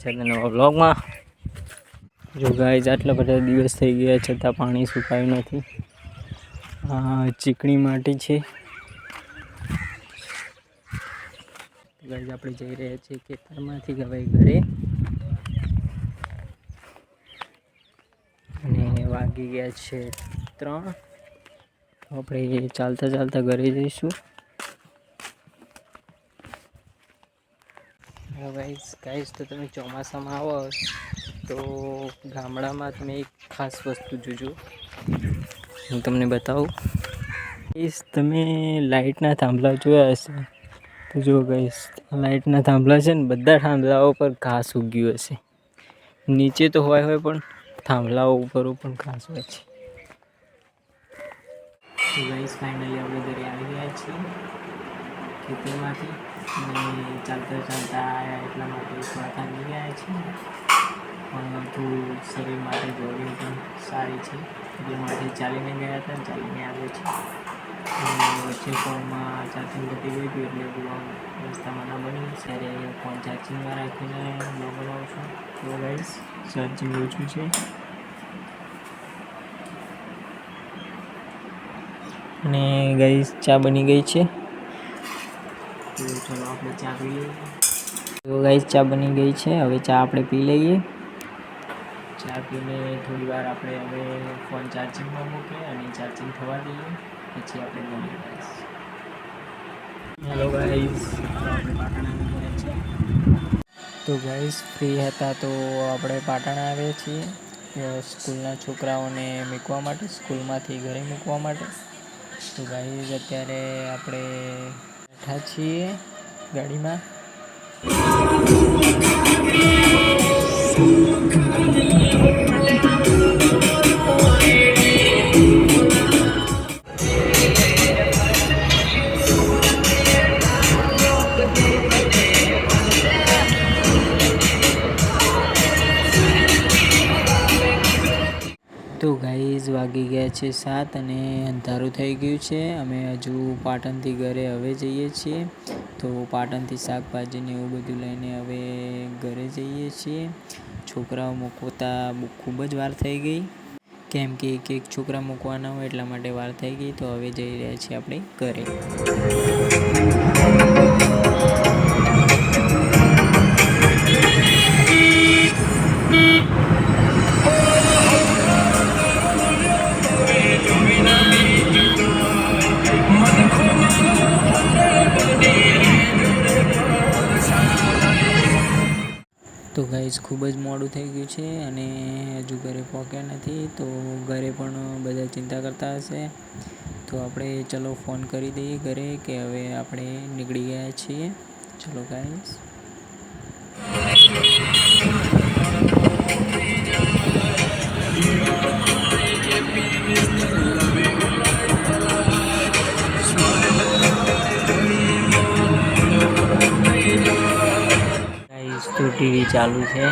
છે નવા વ્લોગમાં. જો ગાઈઝ આટલા બધા દિવસ થઈ ગયા છતાં પાણી સુકાયું નથી. ચીકણી માટી છે. ગાઈઝ આપણે જઈ રહ્યા છીએ ખેતરમાંથી હવે ઘરે. અને વાગી ગયા છે 3. આપણે ચાલતા ચાલતા ઘરે જઈશું. ગાઈઝ તો તમે ચોમાસામાં આવો તો ગામડામાં તમે એક ખાસ વસ્તુ જોજો, હું તમને બતાવું. ગાઈઝ તમે લાઇટના થાંભલા જોયા હશે તો જો ગાઈઝ લાઇટના થાંભલા છે ને, બધા થાંભલાઓ પર ઘાસ ઉગ્યું હશે. નીચે તો હોય પણ થાંભલાઓ ઉપર પણ ઘાસ હોય છે. તો ગાઈઝ ફાઇનલી આપણે ઘરે આવી ગયા છીએ ખેતરમાંથી. અને ચાલતા ચાલતા આવ્યા એટલા માટે થોડા થાકી ગયા છે, પણ થોડું શરીર માટે જોગિંગ પણ સારી છે એટલા માટે ચાલીને ગયા હતા, ચાલીને આવે છે. વચ્ચે ફોનમાં ચાર્જિંગ ઘટી ગઈ હતી એટલે બ્લોગ રસ્તામાં ના બન્યું. ત્યારે ફોન ચાર્જિંગમાં રાખીને બ્લોગ બનાવું છું. તો ગાઈઝ ચાર્જિંગ ઓછું છે અને ગાઈઝ ચા બની ગઈ છે. તો ચલો આપણે ચા પી લઈએ. તો ગાઈઝ ચા બની ગઈ છે, હવે ચા આપણે પી લઈએ. ચા પીને થોડી વાર આપણે હવે ફોન ચાર્જિંગમાં મૂકીએ અને ચાર્જિંગ થવા દઈએ, પછી આપણે મળીએ ગાઈઝ. હેલો ગાઈઝ, આપણે પાટણ આવી ગયા છીએ. તો ગાઈઝ ફ્રી હતા તો આપણે પાટણ આવ્યા છીએ સ્કૂલના છોકરાઓને મૂકવા માટે, સ્કૂલમાંથી ઘરે મૂકવા માટે. તો ગાઈઝ અત્યારે આપણે બેઠા છીએ ગાડીમાં. તો ગાઈઝ વાગી ગયા છે 7 અને અંધારું થઈ ગયું છે. અમે હજુ પાટણથી ઘરે હવે જઈએ છીએ. તો પાટણથી શાકભાજીને એવું બધું લઈને હવે ઘરે જઈએ છીએ. છોકરાઓ મૂકતા ખૂબ જ વાર થઈ ગઈ, કેમ કે એક છોકરા મૂકવાના હોય એટલા માટે વાર થઈ ગઈ. તો હવે જઈ રહ્યા છીએ આપણે ઘરે. તો ગાઈઝ ખૂબ જ મોડું થઈ ગયું છે અને હજુ ઘરે પહોંચ્યા નથી. તો ઘરે પણ બધા ચિંતા કરતા હશે. તો આપણે ચલો ફોન કરી દઈએ ઘરે કે હવે આપણે નીકળી ગયા છીએ. ચલો ગાઈઝ. તો ટીવી ચાલુ છે.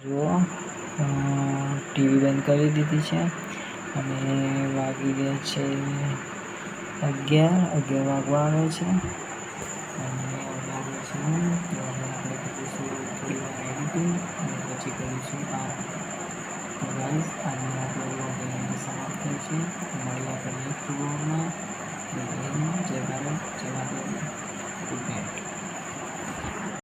જુઓ ટીવી બંધ કરી દીધી છે અને વાગી ગયા છે 11 વાગવા આવે છે. અને આપણે કરીશું થોડી વાર એડિટિંગ અને પછી કરીશું આરામ. તો ગાઈઝ આજનો આપણો વ્લોગ અહીંયા સમાપ્ત થાય છે. મળીએ આપણે નેક્સ્ટ વ્લોગમાં. જય ભારત, જય માતાજી, ગુડ નાઇટ.